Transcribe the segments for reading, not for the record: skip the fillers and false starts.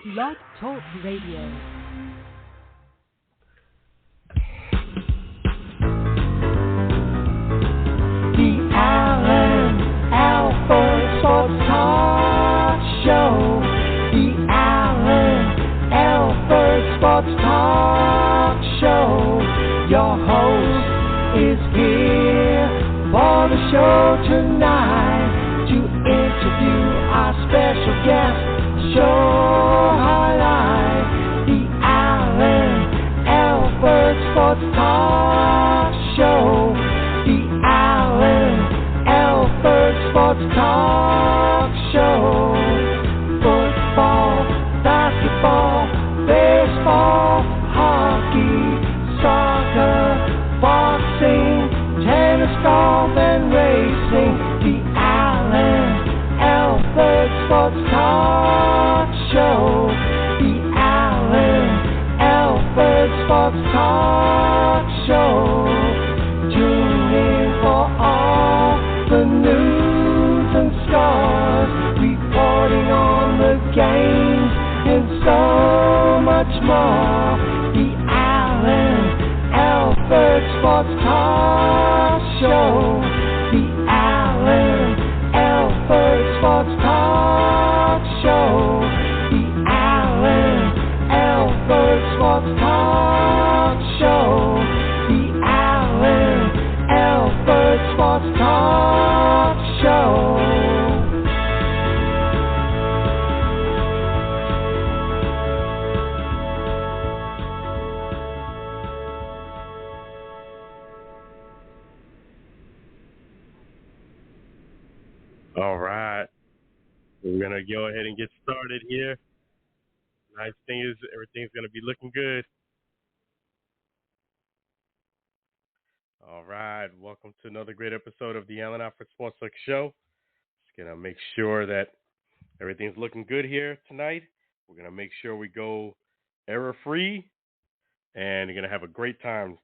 Blog Talk Radio. Your host is here for the show tonight to interview our special guest, show highlight the Alan Alford Sports Talk Show. The Alan Alford Sports Talk Show. Football, basketball, baseball, hockey, soccer, boxing, tennis, golf, and racing. The Alan Alford Sports Talk Show. The Alan Alford Sports Talk Show. Tune in for all the news and scores, reporting on the games and so much more. The Alan Alford Sports Talk Show. The Alan Alford Sports Talk Show. The Alan Alford Sports Talk Show. The Alan Alford Sports Talk Show. All right. We're going to go ahead and get started here. Nice thing is everything's going to be looking good. All right. Welcome to another great episode of the Alan Alford Sports Talk Show. Just going to make sure that everything's looking good here tonight. We're going to make sure we go error-free, and you're going to have a great time.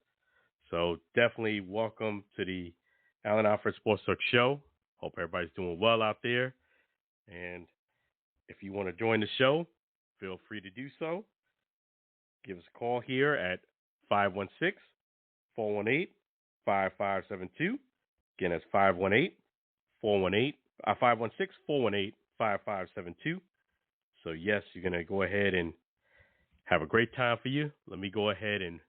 So definitely welcome to the Alan Alford Sports Talk Show. Hope everybody's doing well out there. And if you want to join the show, feel free to do so. Give us a call here at 516-418-5572. Again, that's 516-418-5572. So, yes, you're going to go ahead and have a great time for you. Let me go ahead and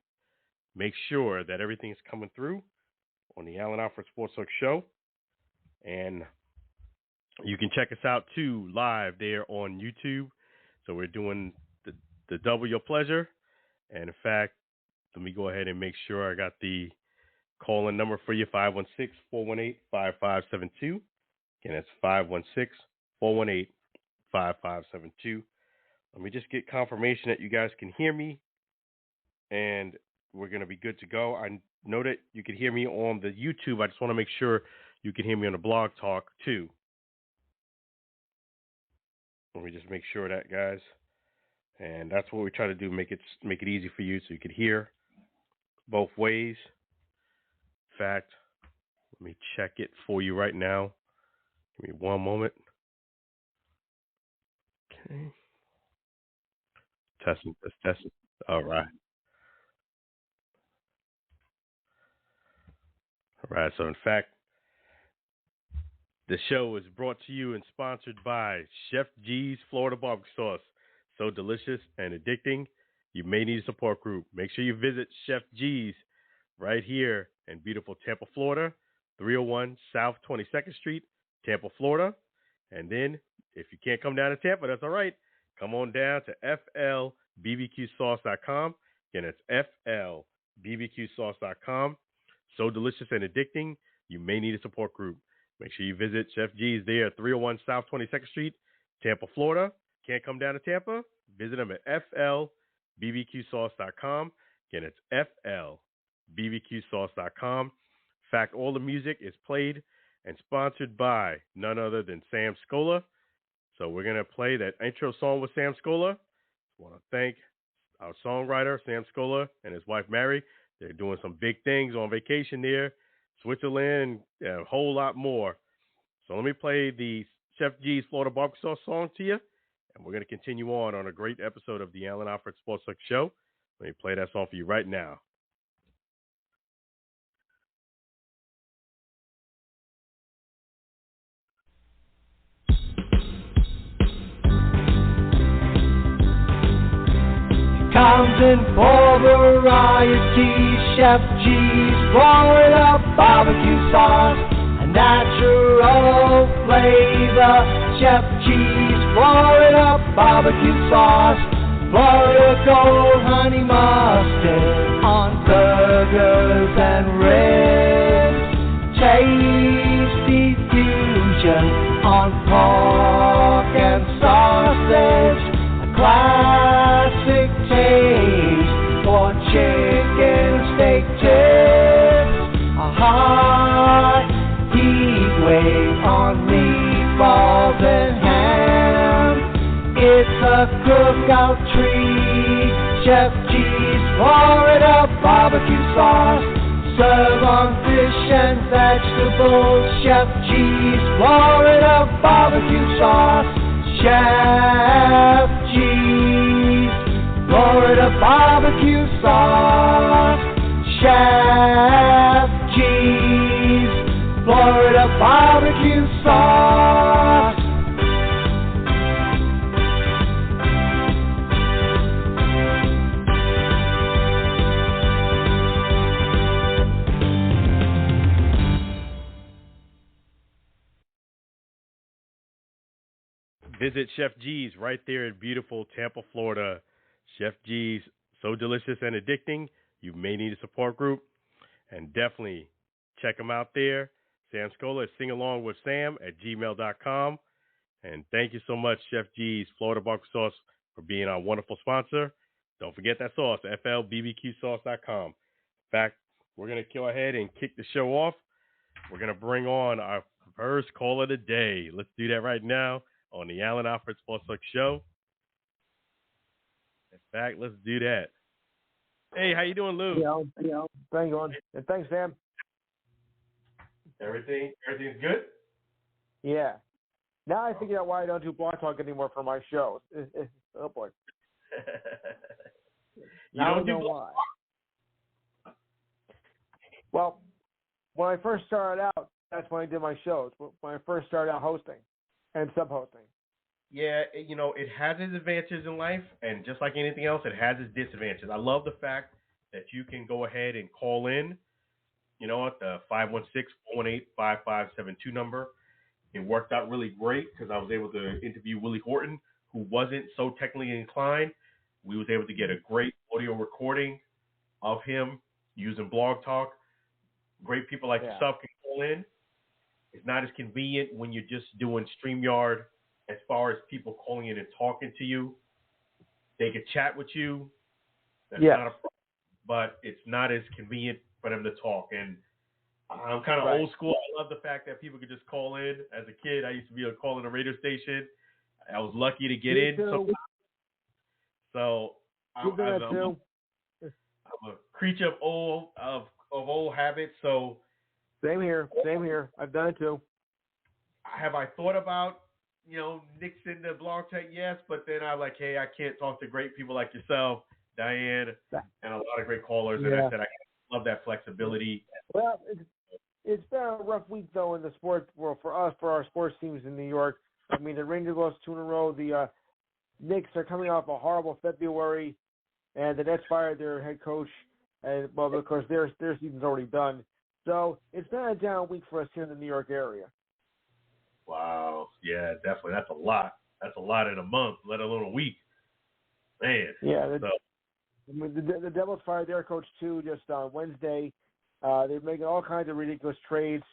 make sure that everything's coming through on the Alan Alford Sports Talk Show. And you can check us out, too, live there on YouTube. So we're doing the double your pleasure. And, in fact, let me go ahead and make sure I got the call-in number for you, 516-418-5572. Again, that's 516-418-5572. Let me just get confirmation that you guys can hear me, and we're going to be good to go. I know that you can hear me on the YouTube. I just want to make sure you can hear me on the blog talk, too. Let me just make sure that, guys. And that's what we try to do, make it easy for you so you can hear both ways. In fact, let me check it for you right now. Give me one moment. Okay. Testing. All right. All right. So, in fact, the show is brought to you and sponsored by Chef G's Florida Barbecue Sauce. So delicious and addicting, you may need a support group. Make sure you visit Chef G's right here in beautiful Tampa, Florida, 301 South 22nd Street, Tampa, Florida. And then, if you can't come down to Tampa, that's all right. Come on down to FLBBQSauce.com. Again, it's FLBBQSauce.com. So delicious and addicting, you may need a support group. Make sure you visit Chef G's there at 301 South 22nd Street, Tampa, Florida. Can't come down to Tampa? Visit them at FLBBQSauce.com. Again, it's FLBBQSauce.com. In fact, all the music is played and sponsored by none other than Sam Scola. So we're going to play that intro song with Sam Scola. I want to thank our songwriter, Sam Scola, and his wife, Mary. They're doing some big things on vacation there. Switzerland, and a whole lot more. So let me play the Chef G's Florida Barbecue Sauce song to you, And we're going to continue on a great episode of the Allen Alfred Sports Talk Show. Let me play that song for you right now. Comes in for variety, Chef G's Florida barbecue sauce, a natural flavor. Chef G's Florida barbecue sauce, Florida Gold Honey Mustard on burgers and ribs, tasty fusion on pork and sausage, a classic taste for chicken steak tips, a hot heat wave on meatballs and ham. It's a cookout treat. Chef G's Florida barbecue sauce, serve on fish and vegetables. Chef G's Florida barbecue sauce, Chef G's Florida barbecue sauce, Chef G's Florida barbecue sauce. Visit Chef G's right there in beautiful Tampa, Florida. Chef G's, so delicious and addicting, you may need a support group. And definitely check them out there. Sam Scola at singalongwithsam@gmail.com. And thank you so much, Chef G's Florida Barbecue Sauce, for being our wonderful sponsor. Don't forget that sauce, flbbqsauce.com. In fact, we're going to go ahead and kick the show off. We're going to bring on our first call of the day. Let's do that right now on the Allen Alfred Sports Talk Show. In fact, let's do that. Hey, how you doing, Lou? Yeah, thank you. And thanks, Sam. Everything's good? Yeah. Now I figured out why I don't do blog talk anymore for my shows. Oh boy. Now I know why. Well, when I first started out, that's when I did my shows. When I first started out hosting and sub-hosting. Yeah, it has its advantages in life, and just like anything else, it has its disadvantages. I love the fact that you can go ahead and call in, at the 516-418-5572 number. It worked out really great because I was able to interview Willie Horton, who wasn't so technically inclined. We was able to get a great audio recording of him using Blog Talk. Great people like yourself can call in. It's not as convenient when you're just doing StreamYard. As far as people calling in and talking to you, they can chat with you. That's not a problem, but it's not as convenient for them to talk. And I'm kind of old school. I love the fact that people could just call in. As a kid, I used to be able to call in a radio station. I was lucky to get in. So I'm a creature of old habits. So same here. I've done it too. Have I thought about Nixon the blog tech? Yes, but then I'm like, hey, I can't talk to great people like yourself, Diane, and a lot of great callers. And I said, I love that flexibility. Well, it's been a rough week though in the sports world for us, for our sports teams in New York. I mean, the Rangers lost 2 in a row. The Knicks are coming off a horrible February, and the Nets fired their head coach. And well, of course, their season's already done. So it's been a down week for us here in the New York area. Wow. Yeah, definitely. That's a lot. That's a lot in a month, let alone a week. Man. Yeah. The Devils fired their coach, too, just on Wednesday. They're making all kinds of ridiculous trades.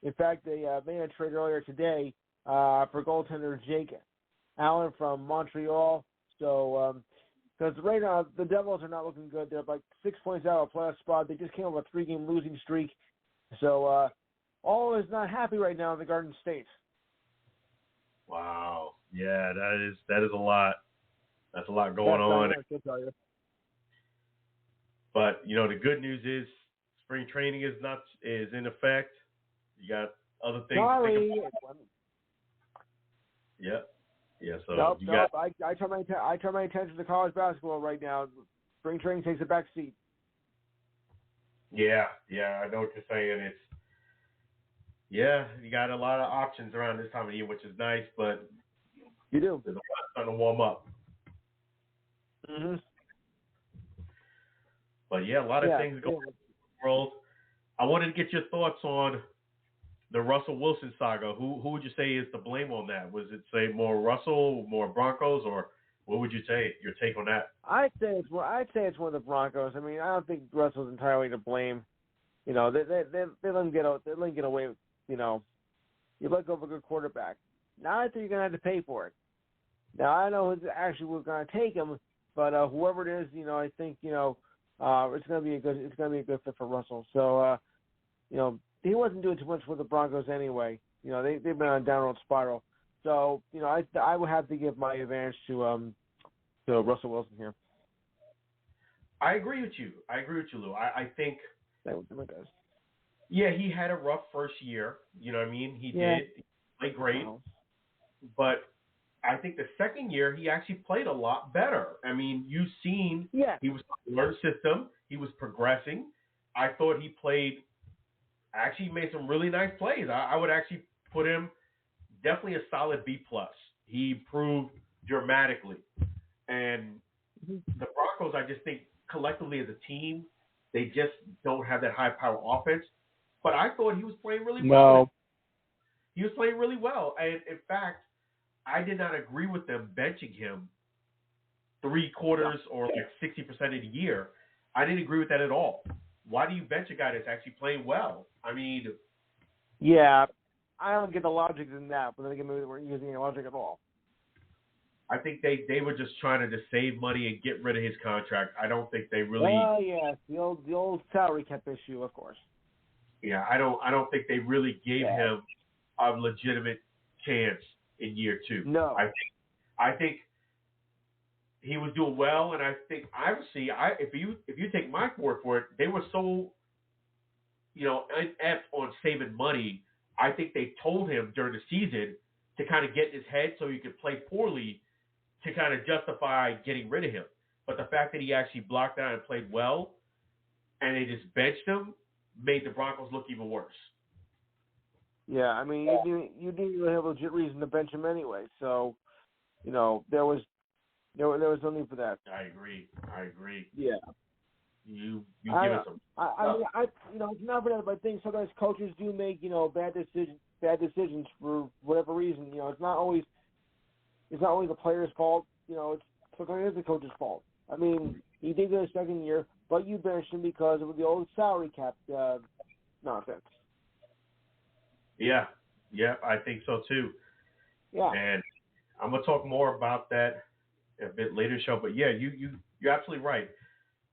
In fact, they made a trade earlier today for goaltender Jake Allen from Montreal. So, because right now the Devils are not looking good. They're like 6 points out of a playoff spot. They just came off a 3-game losing streak. So, all is not happy right now in the Garden State. Wow. Yeah, that is a lot. That's a lot going on. But the good news is spring training is in effect. You got other things to think about. Yep. Yeah, so Nope. I turn my attention to college basketball right now. Spring training takes a back seat. Yeah, I know what you're saying. You got a lot of options around this time of year, which is nice, but You do. there's a lot starting to warm up. Mm-hmm. But yeah, a lot of things going on in the world. I wanted to get your thoughts on the Russell Wilson saga. Who would you say is to blame on that? Was it, say, more Russell, more Broncos, or what would you say? Your take on that? I'd say it's one of the Broncos. I mean, I don't think Russell's entirely to blame. You know, they let him get away with, you know, you let go of a good quarterback. Now I think you're gonna have to pay for it. Now I know who's actually we're gonna take him, but whoever it is, you know, I think, you know, it's gonna be a good fit for Russell. So you know, he wasn't doing too much for the Broncos anyway. You know, they've been on a downward spiral. So, you know, I would have to give my advantage to Russell Wilson here. I agree with you, Lou. I think That was my guys. Yeah, he had a rough first year. You know what I mean? He did. He played great. Wow. But I think the second year, he actually played a lot better. I mean, you've seen he was learning system. He was progressing. I thought he actually made some really nice plays. I would actually put him definitely a solid B+. He improved dramatically. And the Broncos, I just think collectively as a team, they just don't have that high-power offense. But I thought he was playing really well. No. He was playing really well. And, in fact, I did not agree with them benching him 3/4 or like 60% of the year. I didn't agree with that at all. Why do you bench a guy that's actually playing well? I mean, yeah, I don't get the logic in that, but then again, maybe they weren't using any logic at all. I think they were just trying to just save money and get rid of his contract. I don't think they really. Oh yes, the old salary cap issue, of course. Yeah, I don't think they really gave him a legitimate chance in year 2. No, I think he was doing well, and I think obviously, if you take my word for it, they were so, you know, inept on saving money. I think they told him during the season to kind of get in his head so he could play poorly to kind of justify getting rid of him. But the fact that he actually blocked out and played well, and they just benched him, made the Broncos look even worse. Yeah, I mean, you didn't really have a legit reason to bench him anyway. So, you know, there was no need for that. I agree. Yeah. You give us some. I you know, it's not for that, but I think sometimes coaches do make, you know, bad decisions for whatever reason. You know, it's not always the player's fault. You know, sometimes it's the coach's fault. I mean, he did get a second year, but you benched him because of the old salary cap nonsense. Yeah, I think so too. Yeah. And I'm gonna talk more about that a bit later in the show. But yeah, you're absolutely right.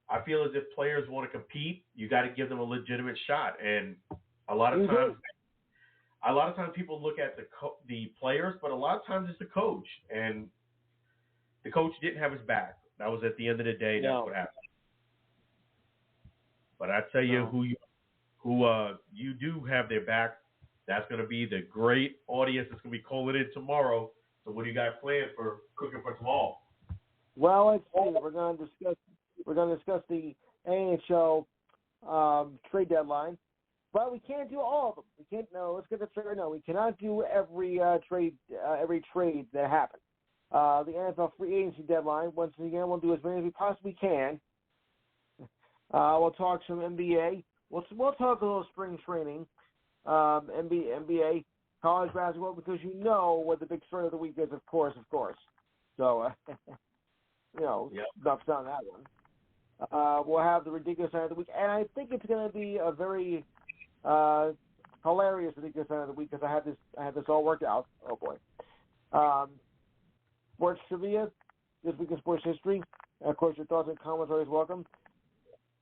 I feel as if players want to compete, you got to give them a legitimate shot. And a lot of times people look at the players, but a lot of times it's the coach. And the coach didn't have his back. That was at the end of the day. That's what happened. But I tell you who you do have their back. That's going to be the great audience that's going to be calling in tomorrow. So what do you got planned for Cooking for Tomorrow? Well, let's see. We're going to discuss the NHL trade deadline, but we can't do all of them. We can't. No, let's get this straight right now. We cannot do every trade that happened. The NFL free agency deadline. Once again, we'll do as many as we possibly can. We'll talk some NBA. We'll talk a little spring training. NBA, college basketball, because you know what the big story of the week is, of course. So, you know, enough on that one. We'll have the ridiculous end of the week, and I think it's going to be a very hilarious ridiculous end of the week because I have this all worked out. Oh boy. Sports trivia, this week in sports history. And of course, your thoughts and comments are always welcome.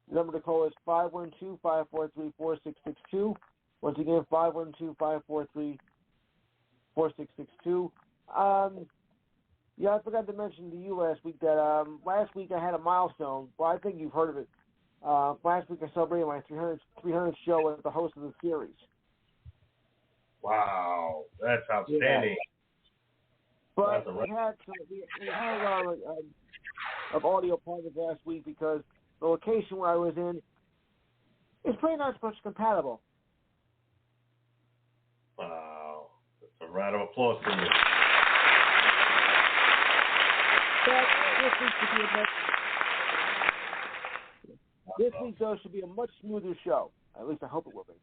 The number to call is 512-543-4662. Once again, 512-543-4662. Yeah, I forgot to mention to you last week that last week I had a milestone. Well, I think you've heard of it. Last week I celebrated my 300th show as the host of the series. Wow, that's outstanding. But we had a lot of audio problems last week because the location where I was in is pretty not much compatible. Wow. That's a round of applause for you. But this week, though, should be a much smoother show. At least I hope it will be.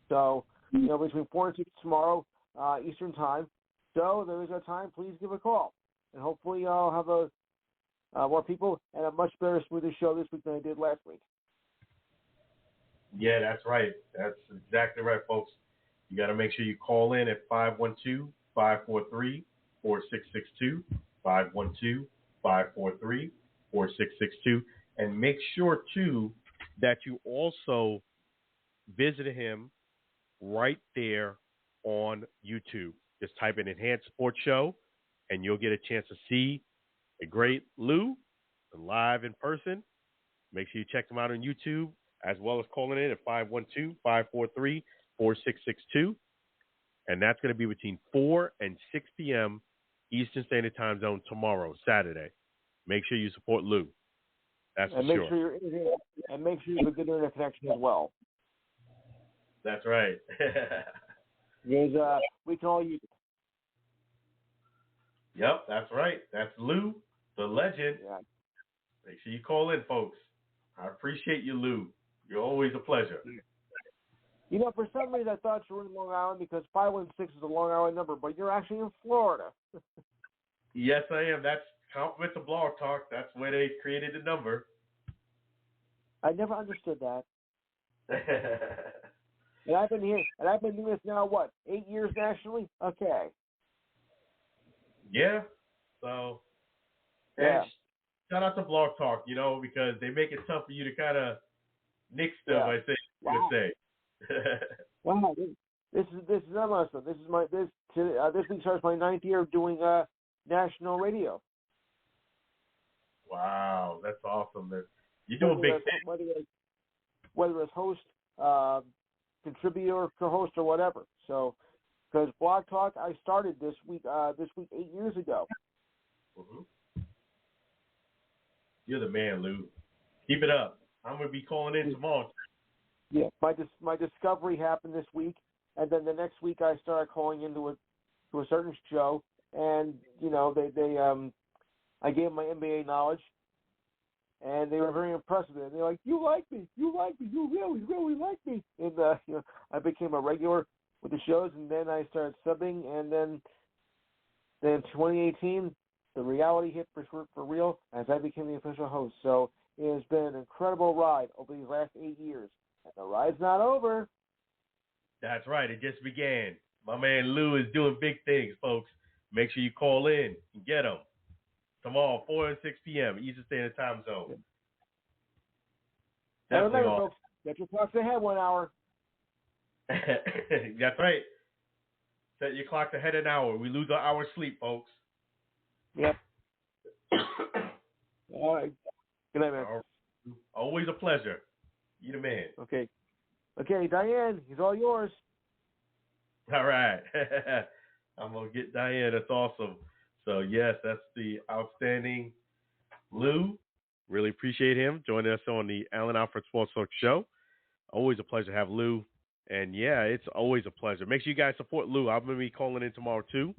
So, between 4 and 6 tomorrow, Eastern Time. So there is a time. Please give a call, and hopefully I'll have more people and a much better, smoother show this week than I did last week. Yeah, that's right. That's exactly right, folks. You got to make sure you call in at 512-543-4662, 512-543-4662, and make sure, too, that you also visit him right there on YouTube. Just type in Enhanced Sports Show, and you'll get a chance to see the great Lou live in person. Make sure you check him out on YouTube, as well as calling in at 512-543-4662. And that's going to be between 4 and 6 p.m. Eastern Standard Time Zone tomorrow, Saturday. Make sure you support Lou. That's for sure. And make sure you have a good internet connection as well. That's right. Because we can all use it. Yep, that's right. That's Lou, the legend. Yeah. Make sure you call in, folks. I appreciate you, Lou. You're always a pleasure. For some reason, I thought you were in Long Island because 516 is a Long Island number, but you're actually in Florida. Yes, I am. That's compliment to Blog Talk. That's where they created the number. I never understood that. And I've been here, and I've been doing this now, 8 years nationally? Okay. Yeah. So, yeah. Shout out to Blog Talk, because they make it tough for you to kind of nick stuff, I think you would say. Wow. This is awesome. This week starts my 9th year of doing national radio. Wow, that's awesome. You're doing big things. Whether it's host, contributor, co-host, or whatever. So, because Blog Talk, I started this week 8 years ago. Mm-hmm. You're the man, Lou. Keep it up. I'm going to be calling in tomorrow. Yeah, my discovery happened this week, and then the next week I started calling into a certain show, and I gave them my NBA knowledge, and they were very impressed with it. And they're like, "You like me? You really, really like me." And I became a regular with the shows, and then I started subbing, and then 2018, the reality hit for real as I became the official host. So it has been an incredible ride over these last 8 years. And the ride's not over. That's right. It just began. My man Lou is doing big things, folks. Make sure you call in and get him. Tomorrow, 4 and 6 p.m. Eastern Standard Time Zone. And remember, folks, get your clocks ahead 1 hour. That's right. Set your clocks ahead an hour. We lose our hour of sleep, folks. Yep. All right. Good night, man. Always a pleasure. You the man. Okay, Diane, he's all yours. All right. I'm going to get Diane. That's awesome. So, yes, that's the outstanding Lou. Really appreciate him joining us on the Allen Alfred Sports Talk Show. Always a pleasure to have Lou. And, yeah, it's always a pleasure. Make sure you guys support Lou. I'm going to be calling in tomorrow, too.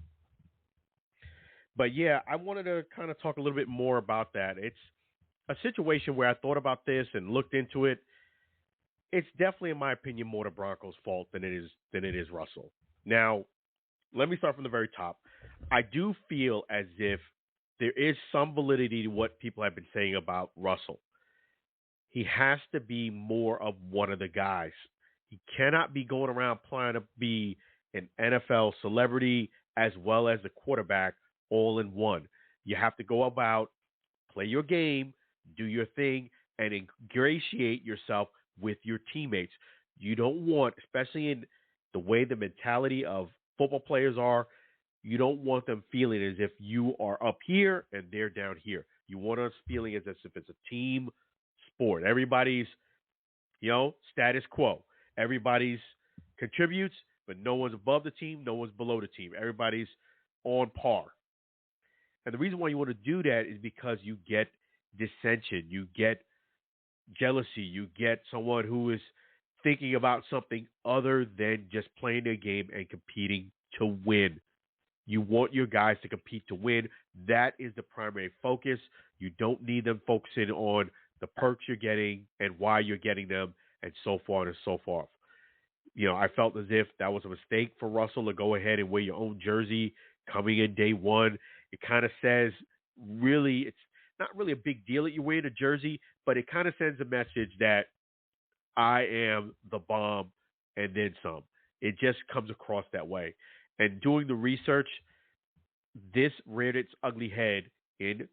But, yeah, I wanted to kind of talk a little bit more about that. It's a situation where I thought about this and looked into it. It's definitely, in my opinion, more the Broncos' fault than it is Russell. Now, let me start from the very top. I do feel as if there is some validity to what people have been saying about Russell. He has to be more of one of the guys. He cannot be going around trying to be an NFL celebrity as well as the quarterback all in one. You have to go about, play your game, do your thing, and ingratiate yourself with your teammates. You don't want, especially in the way the mentality of football players are, you don't want them feeling as if you are up here and they're down here. You want us feeling as if it's a team sport. Everybody's, status quo. Everybody's contributes, but no one's above the team, no one's below the team. Everybody's on par. And the reason why you want to do that is because you get dissension, you get jealousy, you get someone who is thinking about something other than just playing their game and competing to win. You want your guys to compete to win. That is the primary focus. You don't need them focusing on the perks you're getting and why you're getting them and so forth and so forth. I felt as if that was a mistake for Russell to go ahead and wear your own jersey coming in day one. It kind of says, really, it's not really a big deal that you're wearing a jersey, but it kind of sends a message that I am the bomb and then some. It just comes across that way. And doing the research, this reared its ugly head in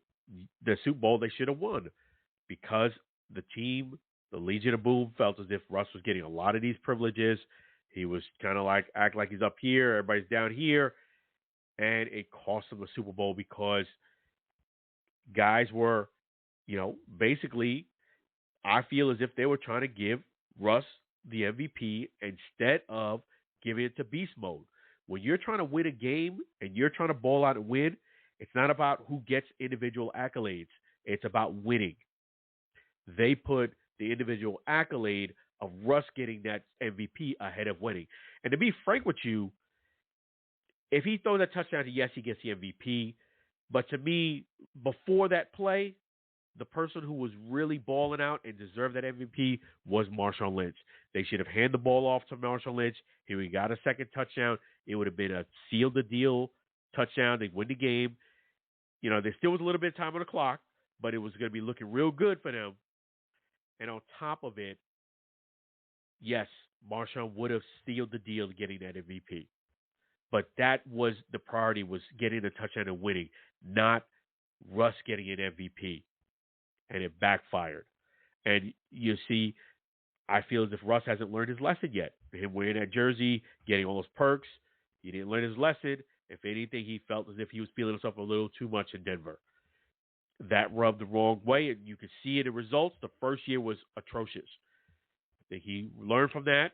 the Super Bowl they should have won because the team, the Legion of Boom, felt as if Russ was getting a lot of these privileges. He was kind of like, act like he's up here, everybody's down here. And it cost them the Super Bowl because guys were, basically, I feel as if they were trying to give Russ the MVP instead of giving it to beast mode. When you're trying to win a game and you're trying to ball out and win, it's not about who gets individual accolades. It's about winning. They put the individual accolade of Russ getting that MVP ahead of winning. And to be frank with you, if he throws that touchdown, yes, he gets the MVP. But to me, before that play, the person who was really balling out and deserved that MVP was Marshawn Lynch. They should have handed the ball off to Marshawn Lynch. He would have got a second touchdown. It would have been a seal-the-deal touchdown. They'd win the game. There still was a little bit of time on the clock, but it was going to be looking real good for them. And on top of it, yes, Marshawn would have sealed the deal getting that MVP. But that was the priority, was getting the touchdown and winning, not Russ getting an MVP. And it backfired. And you see, I feel as if Russ hasn't learned his lesson yet. Him wearing that jersey, getting all those perks, he didn't learn his lesson. If anything, he felt as if he was feeling himself a little too much in Denver. That rubbed the wrong way, and you could see it in results. The first year was atrocious. I think he learned from that.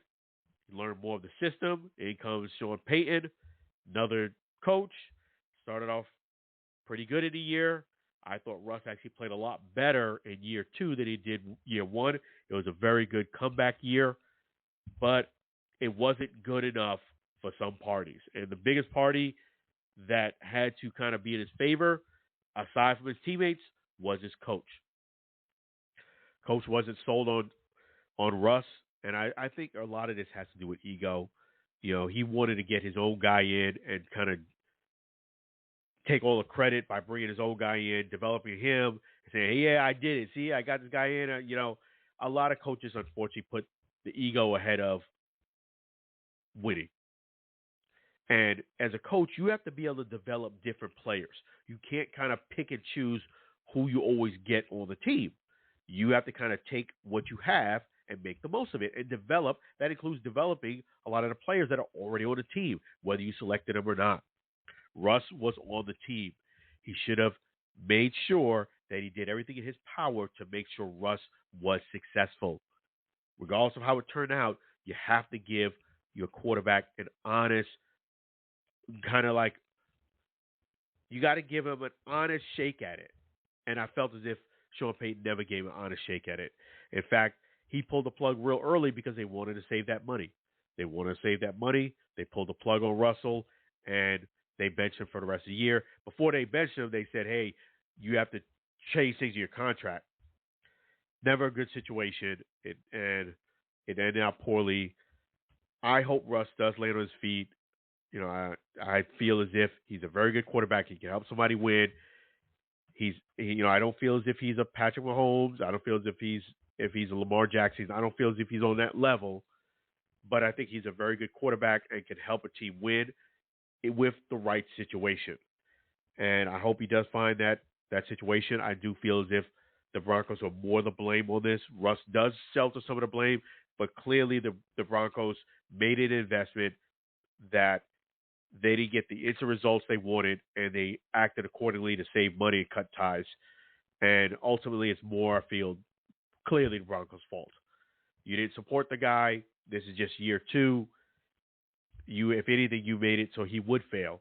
He learned more of the system. In comes Sean Payton, another coach. Started off pretty good in the year. I thought Russ actually played a lot better in year 2 than he did year 1. It was a very good comeback year, but it wasn't good enough for some parties. And the biggest party that had to kind of be in his favor, aside from his teammates, was his coach. Coach wasn't sold on Russ, and I think a lot of this has to do with ego. He wanted to get his own guy in and kind of take all the credit by bringing his own guy in, developing him, and saying, hey, yeah, I did it. See, I got this guy in. A lot of coaches, unfortunately, put the ego ahead of winning. And as a coach, you have to be able to develop different players. You can't kind of pick and choose who you always get on the team. You have to kind of take what you have and make the most of it and develop. That includes developing a lot of the players that are already on the team, whether you selected them or not. Russ was on the team. He should have made sure that he did everything in his power to make sure Russ was successful. Regardless of how it turned out, you have to give your quarterback an honest, kind of like, you got to give him an honest shake at it. And I felt as if Sean Payton never gave an honest shake at it. In fact, he pulled the plug real early because they wanted to save that money. They wanted to save that money. They pulled the plug on Russell, and they benched him for the rest of the year. Before they benched him, they said, hey, you have to change things in your contract. Never a good situation, and it ended out poorly. I hope Russ does land on his feet. I feel as if he's a very good quarterback. He can help somebody win. I don't feel as if he's a Patrick Mahomes. I don't feel as if he's a Lamar Jackson. I don't feel as if he's on that level. But I think he's a very good quarterback and can help a team win with the right situation. And I hope he does find that situation. I do feel as if the Broncos are more the blame on this. Russ does shelter some of the blame, but clearly the Broncos made an investment that they didn't get the instant results they wanted, and they acted accordingly to save money and cut ties. And ultimately, it's more, I feel, clearly the Broncos' fault. You didn't support the guy. This is just year 2. If anything, you made it so he would fail.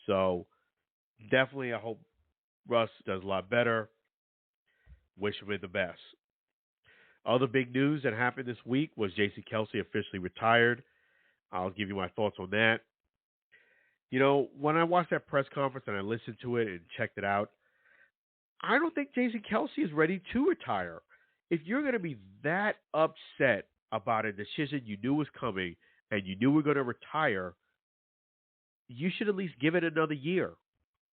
So definitely, I hope Russ does a lot better. Wish him the best. Other big news that happened this week was Jason Kelce officially retired. I'll give you my thoughts on that. When I watched that press conference and I listened to it and checked it out, I don't think Jason Kelce is ready to retire. If you're going to be that upset about a decision you knew was coming and you knew we're going to retire, you should at least give it another year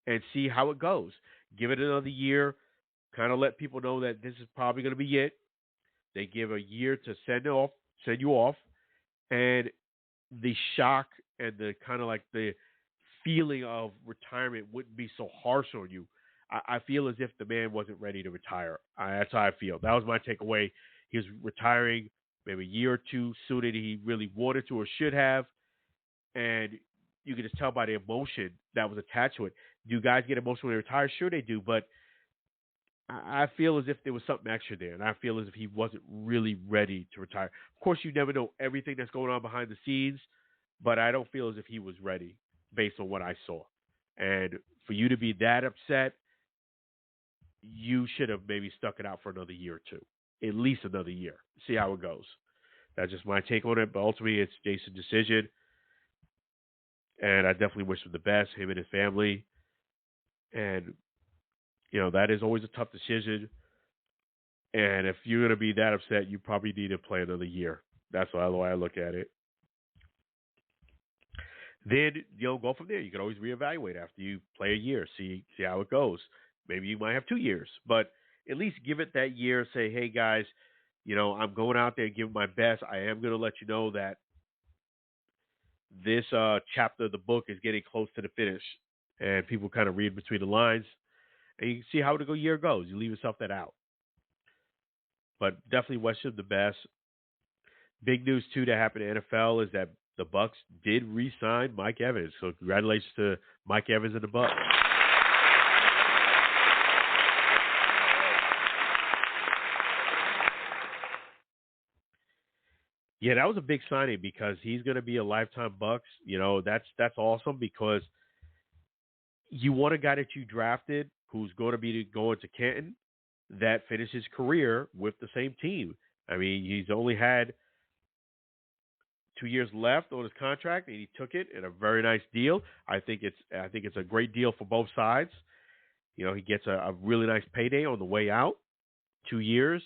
and see how it goes. Give it another year, kind of let people know that this is probably going to be it. They give a year to send you off, and the shock and the kind of like the feeling of retirement wouldn't be so harsh on you. I feel as if the man wasn't ready to retire. That's how I feel. That was my takeaway. He was retiring maybe a year or two sooner than he really wanted to or should have, and you can just tell by the emotion that was attached to it. Do guys get emotional when they retire? Sure they do, but I feel as if there was something extra there, and I feel as if he wasn't really ready to retire. Of course, you never know everything that's going on behind the scenes, but I don't feel as if he was ready based on what I saw. And for you to be that upset, you should have maybe stuck it out for another year or two, at least another year. See how it goes. That's just my take on it, but ultimately it's Jason's decision, and I definitely wish him the best, him and his family. And that is always a tough decision. And if you're going to be that upset, you probably need to play another year. That's the way I look at it. Then, go from there. You can always reevaluate after you play a year, see how it goes. Maybe you might have 2 years, but at least give it that year. Say, hey, guys, I'm going out there and giving my best. I am going to let you know that this chapter of the book is getting close to the finish. And people kind of read between the lines. And you can see how the year goes. You leave yourself that out. But definitely wish him the best. Big news, too, that happened in the NFL is that the Bucs did re-sign Mike Evans. So congratulations to Mike Evans and the Bucs. Yeah, that was a big signing because he's going to be a lifetime Bucs. That's awesome because you want a guy that you drafted who's going to be going to Canton that finishes his career with the same team. I mean, he's only had 2 years left on his contract, and he took it in a very nice deal. I think it's a great deal for both sides. He gets a really nice payday on the way out. 2 years.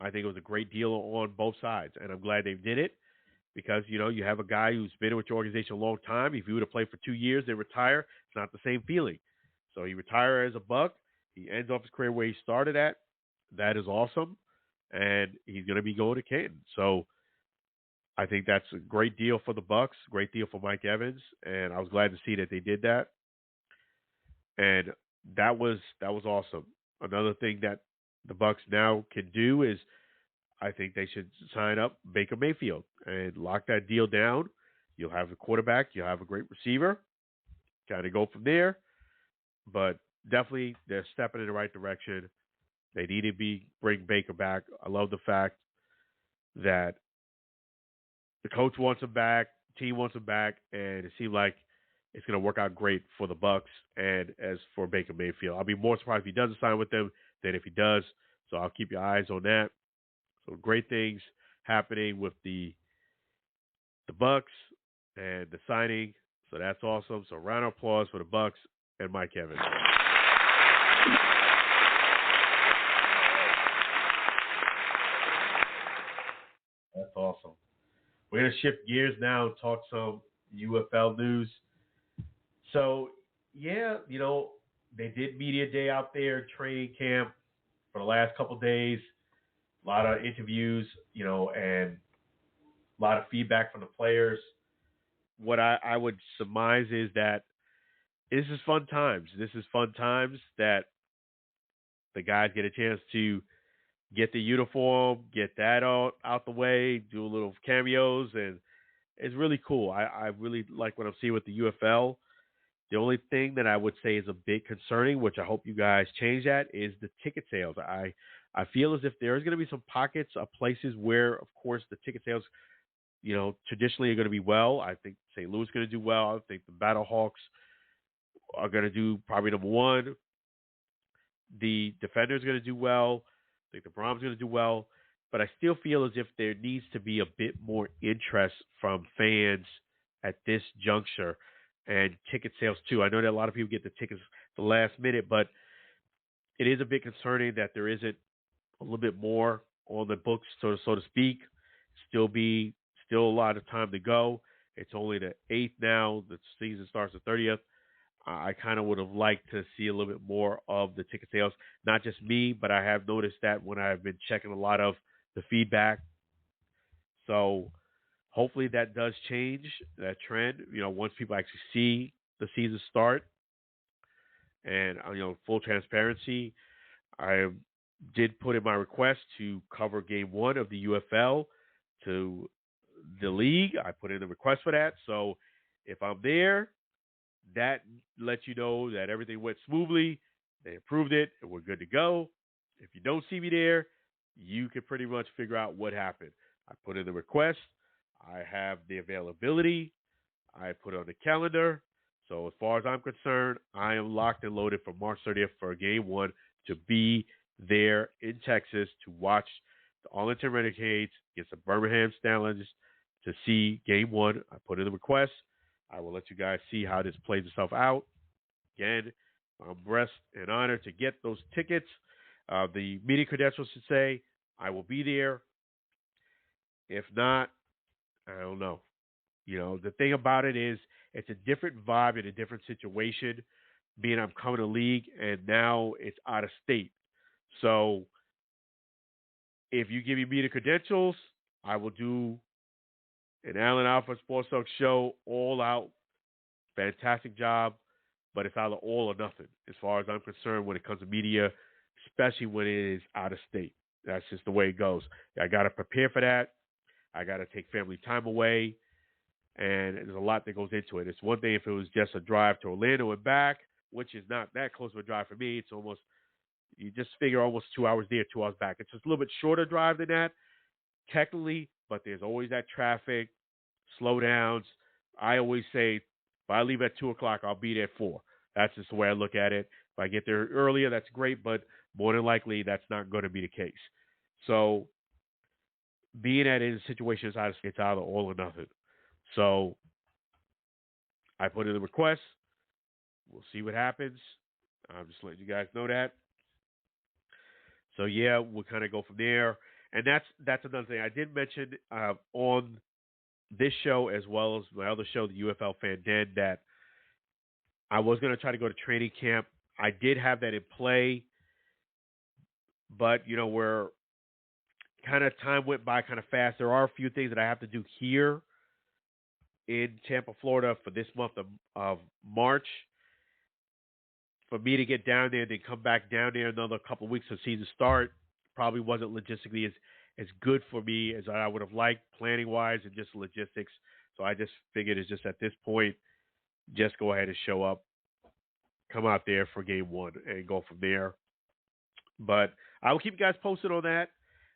I think it was a great deal on both sides, and I'm glad they did it because, you have a guy who's been with your organization a long time. If he would have played for 2 years and retire, it's not the same feeling. So he retired as a Buck. He ends off his career where he started at. That is awesome, and he's going to be going to Canton. So I think that's a great deal for the Bucs, great deal for Mike Evans, and I was glad to see that they did that. And that was awesome. Another thing that the Bucs now can do is I think they should sign up Baker Mayfield and lock that deal down. You'll have a quarterback. You'll have a great receiver. Kind of go from there. But definitely they're stepping in the right direction. They need to bring Baker back. I love the fact that the coach wants him back, team wants him back, and it seemed like it's going to work out great for the Bucs and as for Baker Mayfield. I'll be more surprised if he doesn't sign with them than if he does. So I'll keep your eyes on that. So great things happening with the Bucs and the signing. So that's awesome. So round of applause for the Bucs and Mike Evans. That's awesome. We're going to shift gears now and talk some UFL news. So, yeah, they did media day out there, training camp for the last couple of days. A lot of interviews, and a lot of feedback from the players. What I would surmise is that this is fun times. This is fun times that the guys get a chance to get the uniform, get that out the way, do a little cameos, and it's really cool. I really like what I'm seeing with the UFL. The only thing that I would say is a bit concerning, which I hope you guys change that, is the ticket sales. I feel as if there's going to be some pockets of places where, of course, the ticket sales, traditionally are going to be well. I think St. Louis is going to do well. I think the Battlehawks are going to do probably number one. the defender is going to do well. I think the Brahms going to do well. But I still feel as if there needs to be a bit more interest from fans at this juncture and ticket sales too. I know that a lot of people get the tickets the last minute, but it is a bit concerning that there isn't a little bit more on the books, so to speak. Still a lot of time to go. It's only the 8th now. The season starts the 30th. I kind of would have liked to see a little bit more of the ticket sales. Not just me, but I have noticed that when I've been checking a lot of the feedback. So hopefully that does change, that trend, once people actually see the season start. And, full transparency, I did put in my request to cover game 1 of the UFL to the league. I put in a request for that. So if I'm there, that lets you know that everything went smoothly. They approved it, and we're good to go. If you don't see me there, you can pretty much figure out what happened. I put in the request. I have the availability. I put it on the calendar. So as far as I'm concerned, I am locked and loaded for March 30th for game 1 to be there in Texas to watch the Arlington Renegades against the Birmingham Stallions to see game 1. I put in the request. I will let you guys see how this plays itself out. Again, I'm blessed and honored to get those tickets. The media credentials should say I will be there. If not, I don't know. The thing about it is it's a different vibe and a different situation, being I'm coming to league and now it's out of state. So if you give me media credentials, I will do an Allen Alpha Sports Talk show all out. Fantastic job, but it's either all or nothing as far as I'm concerned when it comes to media, especially when it is out of state. That's just the way it goes. I got to prepare for that. I got to take family time away, and there's a lot that goes into it. It's one thing if it was just a drive to Orlando and back, which is not that close of a drive for me. It's almost, you just figure almost 2 hours there, 2 hours back. It's just a little bit shorter drive than that, technically, but there's always that traffic, slowdowns. I always say, if I leave at 2 o'clock, I'll be there at 4. That's just the way I look at it. If I get there earlier, that's great, but more than likely, that's not going to be the case. So being that in a situation, it's either all or nothing. So I put in the request. We'll see what happens. I'm just letting you guys know that. So, yeah, we'll kind of go from there. And that's another thing. I did mention on this show as well as my other show, the UFL Fan Den, that I was going to try to go to training camp. I did have that in play, but, we're kind of time went by kind of fast. There are a few things that I have to do here in Tampa, Florida for this month of March. For me to get down there and then come back down there another couple of weeks of season start probably wasn't logistically as good for me as I would have liked, planning-wise and just logistics. So I just figured it's just at this point, just go ahead and show up, come out there for game 1 and go from there. But I will keep you guys posted on that.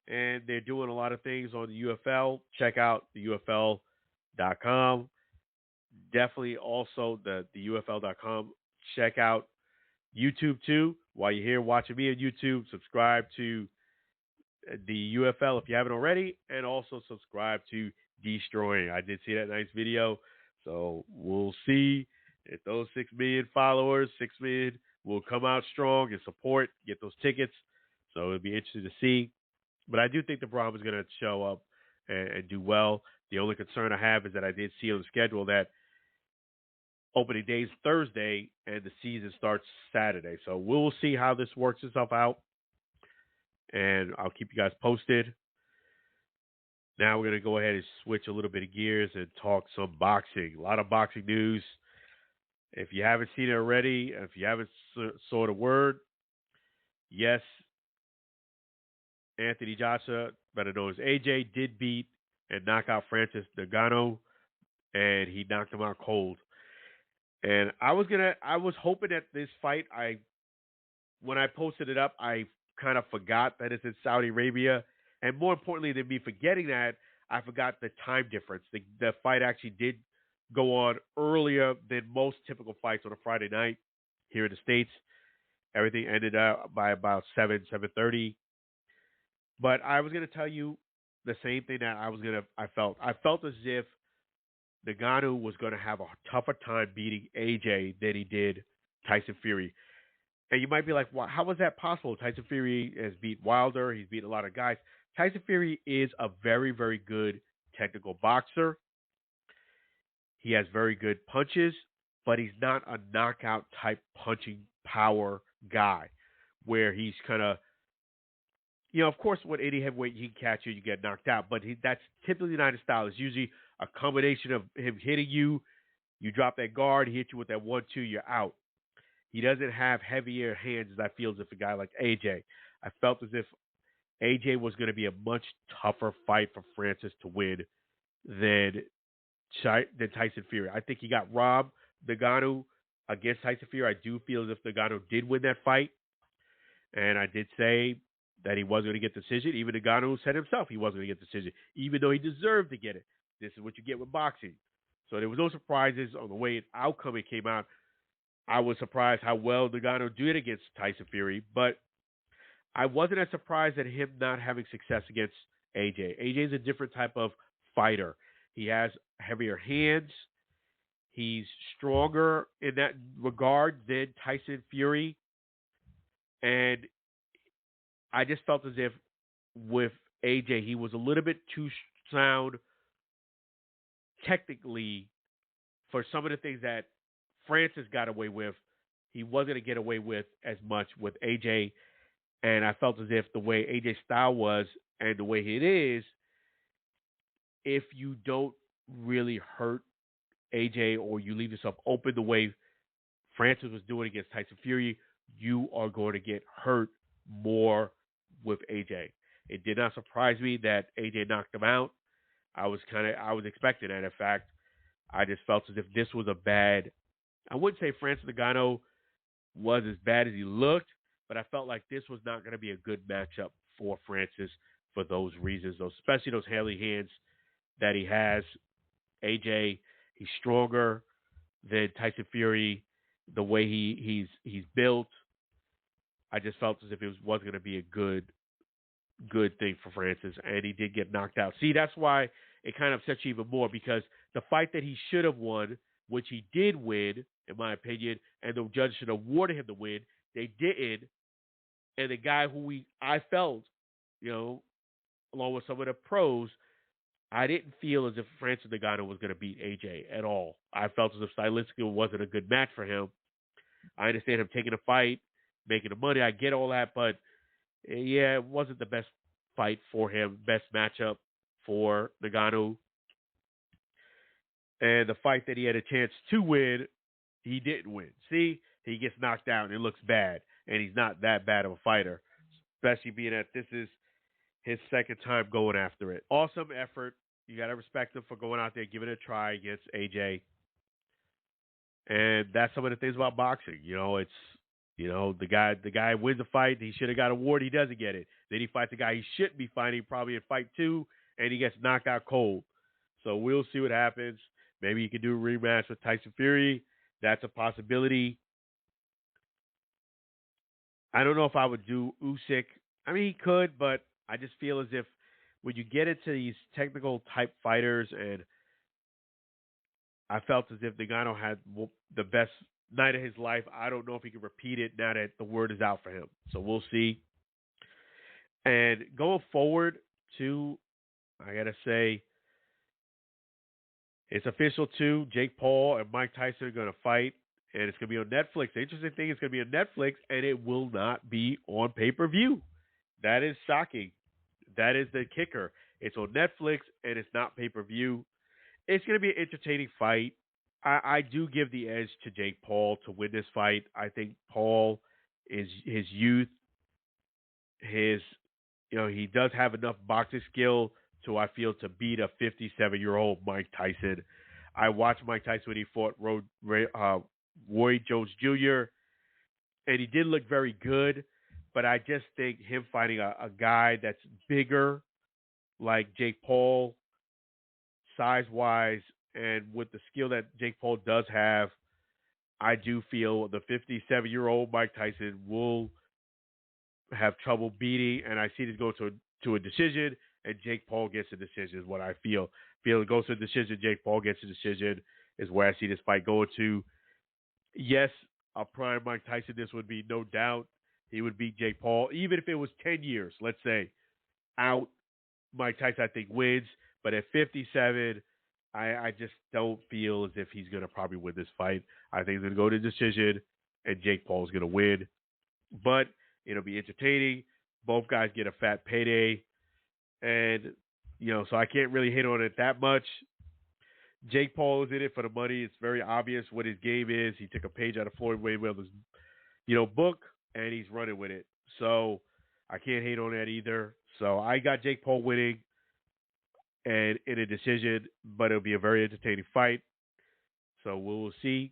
And they're doing a lot of things on the UFL. Check out the UFL.com. Definitely also the UFL.com. Check out YouTube too. While you're here watching me on YouTube, subscribe to the UFL if you haven't already, and also subscribe to Destroying. I did see that nice video, so we'll see if those 6 million followers, 6 million, will come out strong and support, get those tickets. So it'll be interesting to see. But I do think the Brahms is going to show up and do well. The only concern I have is that I did see on the schedule that opening day is Thursday and the season starts Saturday. So we'll see how this works itself out. And I'll keep you guys posted. Now we're going to go ahead and switch a little bit of gears and talk some boxing. A lot of boxing news. If you haven't seen it already, if you haven't saw the word, yes, Anthony Joshua, better known as AJ, did beat and knock out Francis Ngannou, and he knocked him out cold. And I was hoping that this fight, when I posted it up, I kind of forgot that it's in Saudi Arabia. And more importantly than me forgetting that, I forgot the time difference. The fight actually did go on earlier than most typical fights on a Friday night here in the States. Everything ended up by about 7:30. But I was going to tell you the same thing that I felt. I felt as if Ngannou was going to have a tougher time beating AJ than he did Tyson Fury. And you might be like, well, how was that possible? Tyson Fury has beat Wilder. He's beat a lot of guys. Tyson Fury is a very, very good technical boxer. He has very good punches, but he's not a knockout type punching power guy where he's kind of, of course, with any heavyweight, he can catch you, you get knocked out. But that's typically not his style. It's usually a combination of him hitting you, you drop that guard, he hit you with that 1-2, you're out. He doesn't have heavier hands as I feel as if a guy like AJ. I felt as if AJ was going to be a much tougher fight for Francis to win than Tyson Fury. I think he got robbed, Ngannou, against Tyson Fury. I do feel as if Ngannou did win that fight. And I did say that he wasn't going to get the decision. Even Ngannou said himself he wasn't going to get the decision, even though he deserved to get it. This is what you get with boxing. So there was no surprises on the way outcome it came out. I was surprised how well Ngannou did against Tyson Fury, but I wasn't as surprised at him not having success against AJ. AJ is a different type of fighter. He has heavier hands. He's stronger in that regard than Tyson Fury. And I just felt as if with AJ, he was a little bit too sound technically for some of the things that Francis got away with. He wasn't going to get away with as much with AJ. And I felt as if the way AJ's style was and the way it is, if you don't really hurt AJ or you leave yourself open the way Francis was doing against Tyson Fury, you are going to get hurt more with AJ. It did not surprise me that AJ knocked him out. I was expecting that. In fact, I just felt as if this was I wouldn't say Francis Ngannou was as bad as he looked, but I felt like this was not going to be a good matchup for Francis for those reasons, especially those hairy hands that he has. AJ, he's stronger than Tyson Fury. The way he's built, I just felt as if it wasn't going to be a good thing for Francis, and he did get knocked out. See, that's why it kind of upsets you even more, because the fight that he should have won, which he did win, in my opinion, and the judge should have awarded him the win, they didn't. And the guy who I felt, along with some of the pros, I didn't feel as if Francis Ngannou was going to beat AJ at all. I felt as if stylistically wasn't a good match for him. I understand him taking a fight, making the money. I get all that, but yeah, it wasn't the best fight for him, best matchup for Ngannou. And the fight that he had a chance to win, he didn't win. See, he gets knocked out and it looks bad, and he's not that bad of a fighter, especially being that this is his second time going after it. Awesome effort. You got to respect him for going out there, giving it a try against AJ. And that's some of the things about boxing. It's, the guy wins a fight. He should have got an award. He doesn't get it. Then he fights a guy he shouldn't be fighting, probably in fight 2, and he gets knocked out cold. So we'll see what happens. Maybe you can do a rematch with Tyson Fury. That's a possibility. I don't know if I would do Usyk. I mean, he could, but I just feel as if when you get into these technical type fighters, and I felt as if Ngannou had the best night of his life. I don't know if he can repeat it now that the word is out for him. So we'll see. And going forward, too, I got to say, it's official, too. Jake Paul and Mike Tyson are going to fight, and it's going to be on Netflix. The interesting thing is it's going to be on Netflix, and it will not be on pay-per-view. That is shocking. That is the kicker. It's on Netflix, and it's not pay-per-view. It's going to be an entertaining fight. I do give the edge to Jake Paul to win this fight. I think Paul is his youth. He does have enough boxing skill I feel to beat a 57-year-old Mike Tyson. I watched Mike Tyson when he fought Roy Jones Jr., and he did look very good, but I just think him fighting a guy that's bigger, like Jake Paul, size-wise, and with the skill that Jake Paul does have, I do feel the 57-year-old Mike Tyson will have trouble beating, and I see this go to a decision, and Jake Paul gets a decision is what I feel. Feel it goes to a decision, Jake Paul gets a decision is where I see this fight going to. Yes, a prime Mike Tyson, this would be no doubt. He would beat Jake Paul, even if it was 10 years, let's say, out. Mike Tyson, I think, wins. But at 57, I just don't feel as if he's going to probably win this fight. I think he's going to go to decision, and Jake Paul's going to win. But it'll be entertaining. Both guys get a fat payday. And, so I can't really hit on it that much. Jake Paul is in it for the money. It's very obvious what his game is. He took a page out of Floyd Mayweather's, book, and he's running with it. So I can't hate on that either. So I got Jake Paul winning and in a decision, but it'll be a very entertaining fight. So we will see.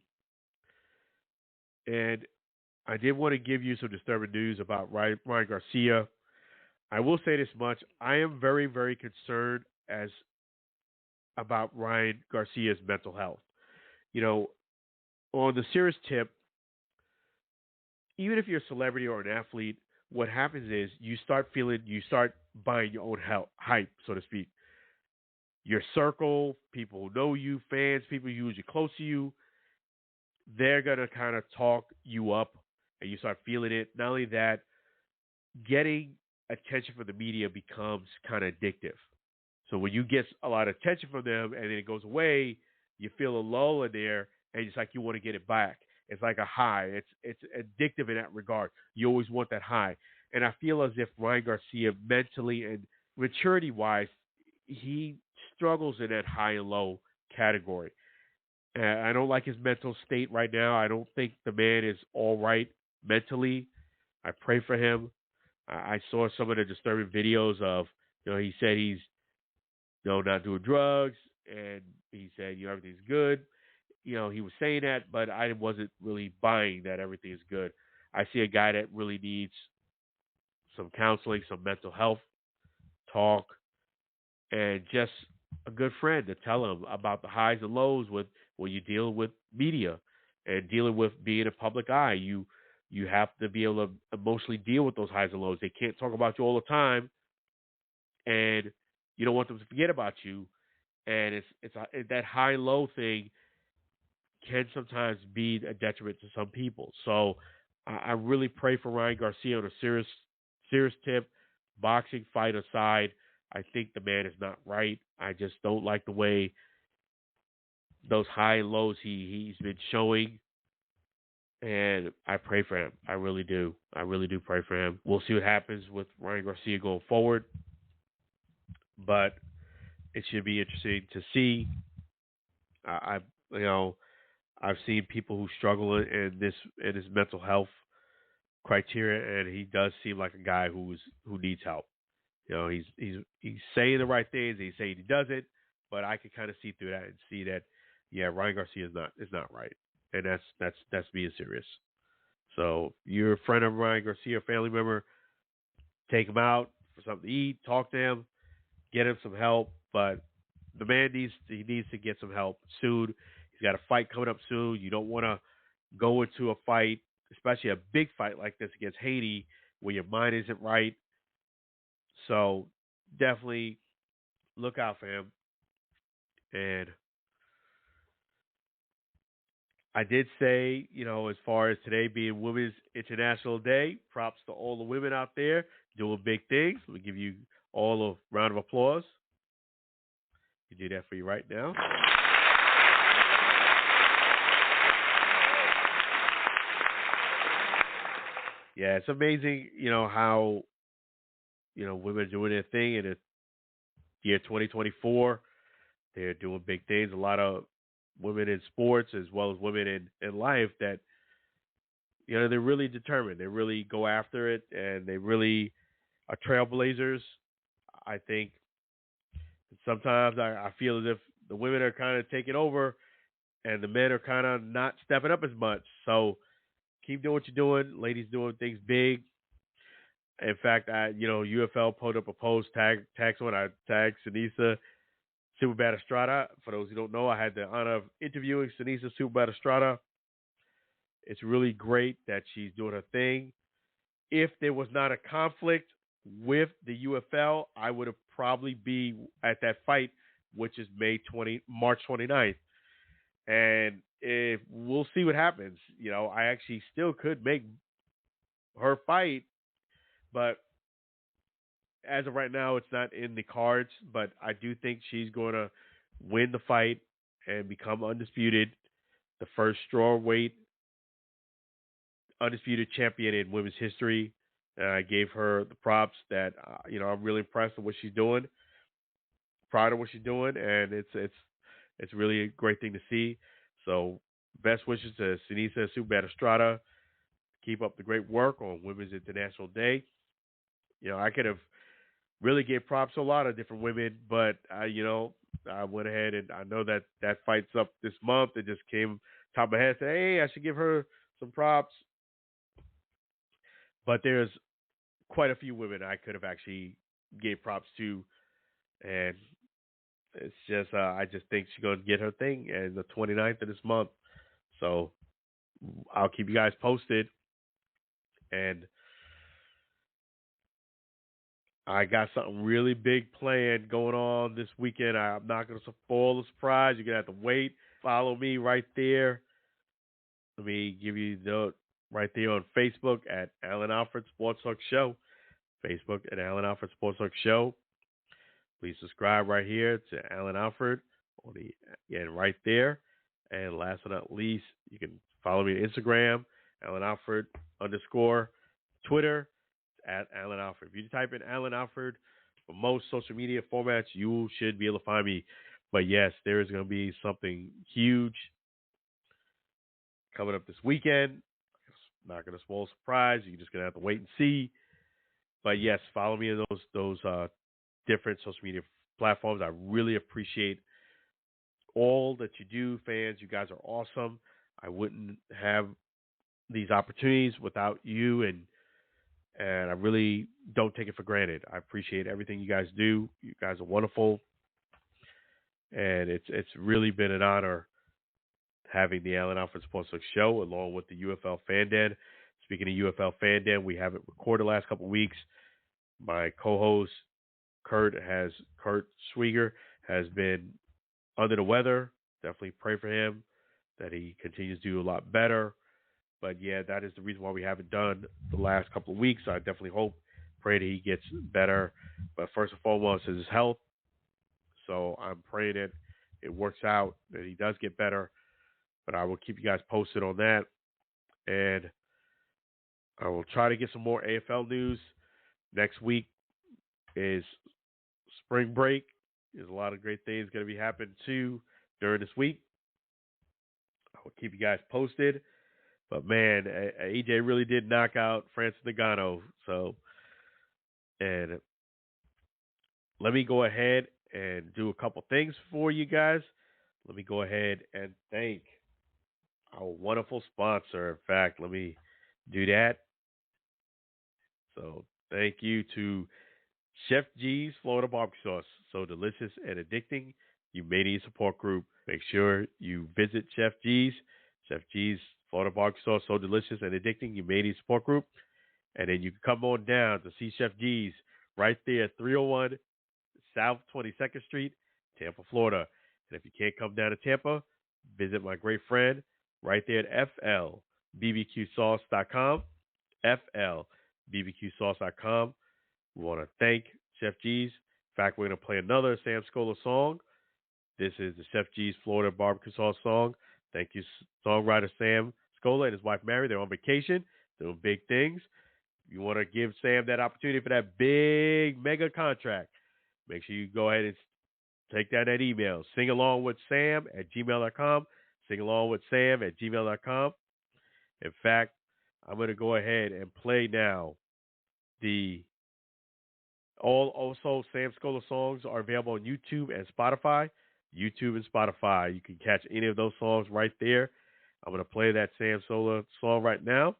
And I did want to give you some disturbing news about Ryan Garcia. I will say this much. I am very, very concerned about Ryan Garcia's mental health. On the serious tip, even if you're a celebrity or an athlete, what happens is you start buying your own hype, so to speak. Your circle, people who know you, fans, people who usually close to you, they're going to kind of talk you up, and you start feeling it. Not only that, getting attention from the media becomes kind of addictive. So when you get a lot of attention from them and then it goes away, you feel a lull in there, and it's like you want to get it back. It's like a high. It's addictive in that regard. You always want that high. And I feel as if Ryan Garcia, mentally and maturity-wise, he struggles in that high and low category. I don't like his mental state right now. I don't think the man is all right mentally. I pray for him. I saw some of the disturbing videos of, he said he's not doing drugs, and he said, everything's good. He was saying that, but I wasn't really buying that everything is good. I see a guy that really needs some counseling, some mental health talk, and just a good friend to tell him about the highs and lows when you deal with media and dealing with being a public eye. You have to be able to emotionally deal with those highs and lows. They can't talk about you all the time, and you don't want them to forget about you. And that high-low thing can sometimes be a detriment to some people. So I really pray for Ryan Garcia on a serious tip. Boxing fight aside, I think the man is not right. I just don't like the way those high and lows he's been showing. And I pray for him. I really do. I really do pray for him. We'll see what happens with Ryan Garcia going forward. But it should be interesting to see. I've seen people who struggle in his mental health criteria, and he does seem like a guy who needs help. He's saying the right things. He's saying he doesn't, but I can kind of see through that and see that, Ryan Garcia is not right, and that's being serious. So you're a friend of Ryan Garcia, a family member, take him out for something to eat, talk to him, get him some help. But the man needs to get some help soon. He's got a fight coming up soon. You don't want to go into a fight, especially a big fight like this against Haiti, where your mind isn't right. So definitely look out for him. And I did say, as far as today being Women's International Day, props to all the women out there doing big things. Let me give you all a round of applause. You do that for you right now. Yeah, it's amazing, how, women are doing their thing in the year 2024. They're doing big things. A lot of women in sports as well as women in life that, they're really determined. They really go after it, and they really are trailblazers. I think sometimes I feel as if the women are kind of taking over and the men are kind of not stepping up as much. So keep doing what you're doing. Ladies doing things big. In fact, UFL put up a post, tag someone. I tagged Sinisa Superbad Estrada. For those who don't know, I had the honor of interviewing Sinisa Superbad Estrada. It's really great that she's doing her thing. If there was not a conflict with the UFL, I would have probably be at that fight, which is March 29th. And if we'll see what happens. You know, I actually still could make her fight, but as of right now, it's not in the cards. But I do think she's going to win the fight and become undisputed, the first strawweight undisputed champion in women's history. And I gave her the props that I'm really impressed with what she's doing, proud of what she's doing, and it's really a great thing to see. So best wishes to Sinisa Subbat-Estrada. Keep up the great work on Women's International Day. You know, I could have really gave props to a lot of different women, but I went ahead and I know that fight's up this month. It just came top of my head, said, hey, I should give her some props. But there's quite a few women I could have actually gave props to, and it's just I just think she's going to get her thing and the 29th of this month. So I'll keep you guys posted. And I got something really big planned going on this weekend. I'm not going to spoil the surprise. You're going to have to wait. Follow me right there. Let me give you the right there on Facebook at Alan Alfred Sports Talk Show. Facebook at Alan Alfred Sports Talk Show. Please subscribe right here to Alan Alfred right there. And last but not least, you can follow me on Instagram, Alan Alfred _ Twitter at Alan Alfred. If you type in Alan Alfred for most social media formats, you should be able to find me. But yes, there is going to be something huge coming up this weekend. It's not going to spoil a surprise. You're just going to have to wait and see. But yes, follow me on those different social media platforms. I really appreciate all that you do, fans. You guys are awesome. I wouldn't have these opportunities without you, and I really don't take it for granted. I appreciate everything you guys do. You guys are wonderful, and it's really been an honor having the Alan Alfred Sports Talk Show along with the UFL Fan Den. Speaking of UFL Fan Den, we haven't recorded the last couple of weeks. My co-host Kurt Schwieger has been under the weather. Definitely pray for him that he continues to do a lot better. But yeah, that is the reason why we haven't done the last couple of weeks. I definitely pray that he gets better. But first and foremost is his health. So I'm praying that it works out, that he does get better. But I will keep you guys posted on that. And I will try to get some more AFL news. Next week is spring break. There's a lot of great things going to be happening too during this week. I will keep you guys posted. But man, AJ really did knock out Francis Ngannou. So, and let me go ahead and do a couple things for you guys. Let me go ahead and thank our wonderful sponsor. In fact, let me do that. So, thank you to Chef G's Florida Barbecue Sauce. So delicious and addicting. You may need support group. Make sure you visit Chef G's. Chef G's Florida Barbecue Sauce. So delicious and addicting. You may need support group. And then you can come on down to see Chef G's right there at 301 South 22nd Street, Tampa, Florida. And if you can't come down to Tampa, visit my great friend right there at FLBBQSauce.com. FLBBQSauce.com. We want to thank Chef G's. In fact, we're going to play another Sam Scola song. This is the Chef G's Florida Barbecue Sauce song. Thank you, songwriter Sam Scola and his wife Mary. They're on vacation, doing big things. If you want to give Sam that opportunity for that big mega contract, make sure you go ahead and take down that email. Sing along with Sam at gmail.com. Sing along with Sam at gmail.com. In fact, I'm going to go ahead and play now also Sam Scola songs are available on YouTube and Spotify. YouTube and Spotify. You can catch any of those songs right there. I'm going to play that Sam Scola song right now.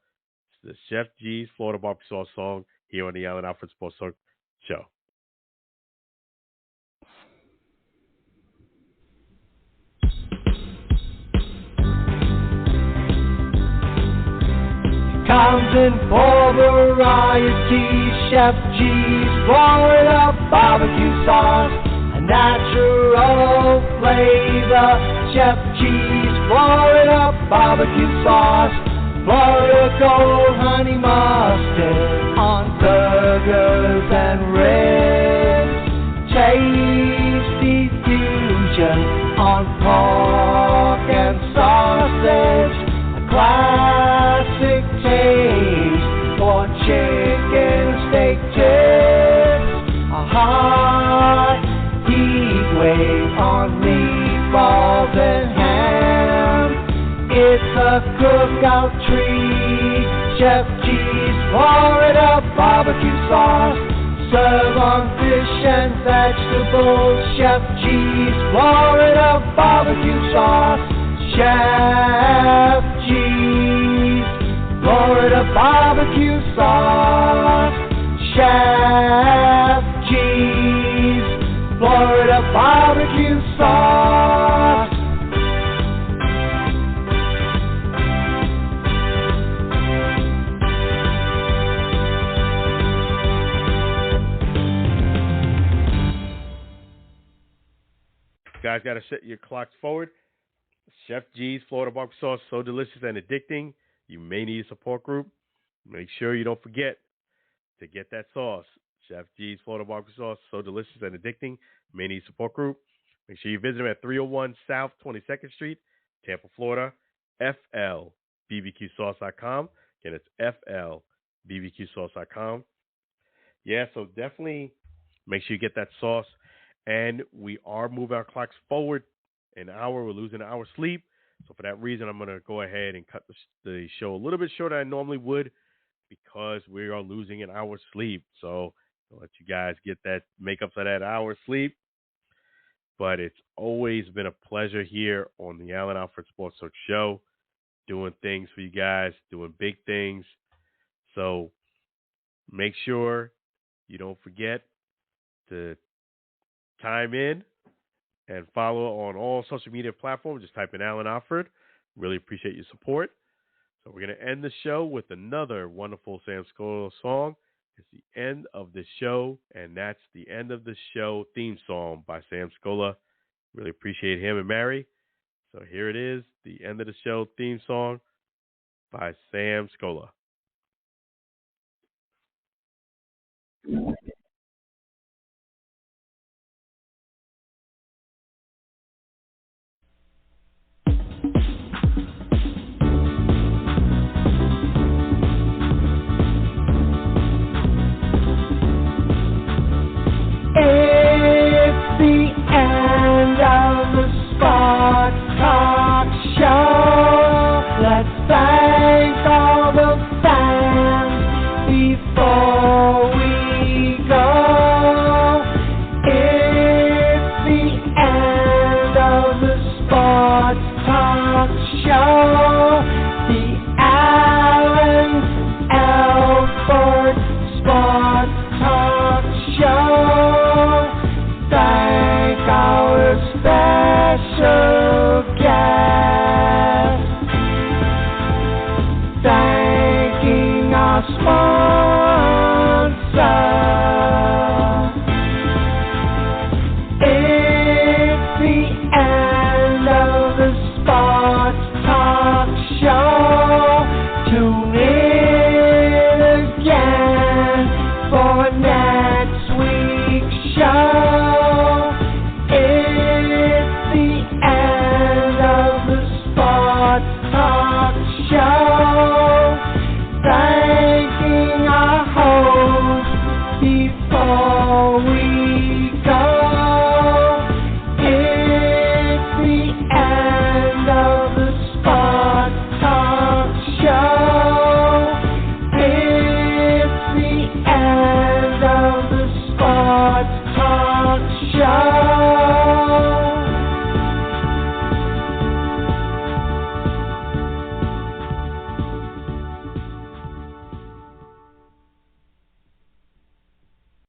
It's the Chef G's Florida Barbecue Sauce song here on the Alan Alfred Sports Talk Show. comes in full variety. Chef G's Florida barbecue sauce, a natural flavor. Chef G's Florida barbecue sauce, Florida Gold Honey Mustard on burgers and ribs. Tasty fusion on pork and sausage. A classic taste for chicken steak tips. A hot heat wave on meatballs and ham. It's a cookout treat. Chef G's Florida barbecue sauce, serve on fish and vegetables. Chef G's Florida barbecue sauce. Chef G's Florida barbecue sauce. Chef G's Florida barbecue sauce. Guys, got to set your clocks forward. Chef G's Florida barbecue sauce, so delicious and addicting. You may need a support group. Make sure you don't forget to get that sauce. Chef G's Florida barbecue sauce, so delicious and addicting. You may need a support group. Make sure you visit them at 301 South 22nd Street, Tampa, Florida. FLBBQSauce.com. Again, it's FLBBQSauce.com. Yeah, so definitely make sure you get that sauce. And we are moving our clocks forward an hour. We're losing an hour's sleep. So for that reason, I'm going to go ahead and cut the show a little bit shorter than I normally would because we are losing an hour's sleep. So I'll let you guys get that, make up for that hour's sleep. But it's always been a pleasure here on the Allen Alfred Sports Talk Show, doing things for you guys, doing big things. So make sure you don't forget to chime in and follow on all social media platforms. Just type in Allen Alfred. Really appreciate your support. So we're going to end the show with another wonderful Sam Scola song. It's the end of the show, and that's the end of the show theme song by Sam Scola. Really appreciate him and Mary. So here it is, the end of the show theme song by Sam Scola. Special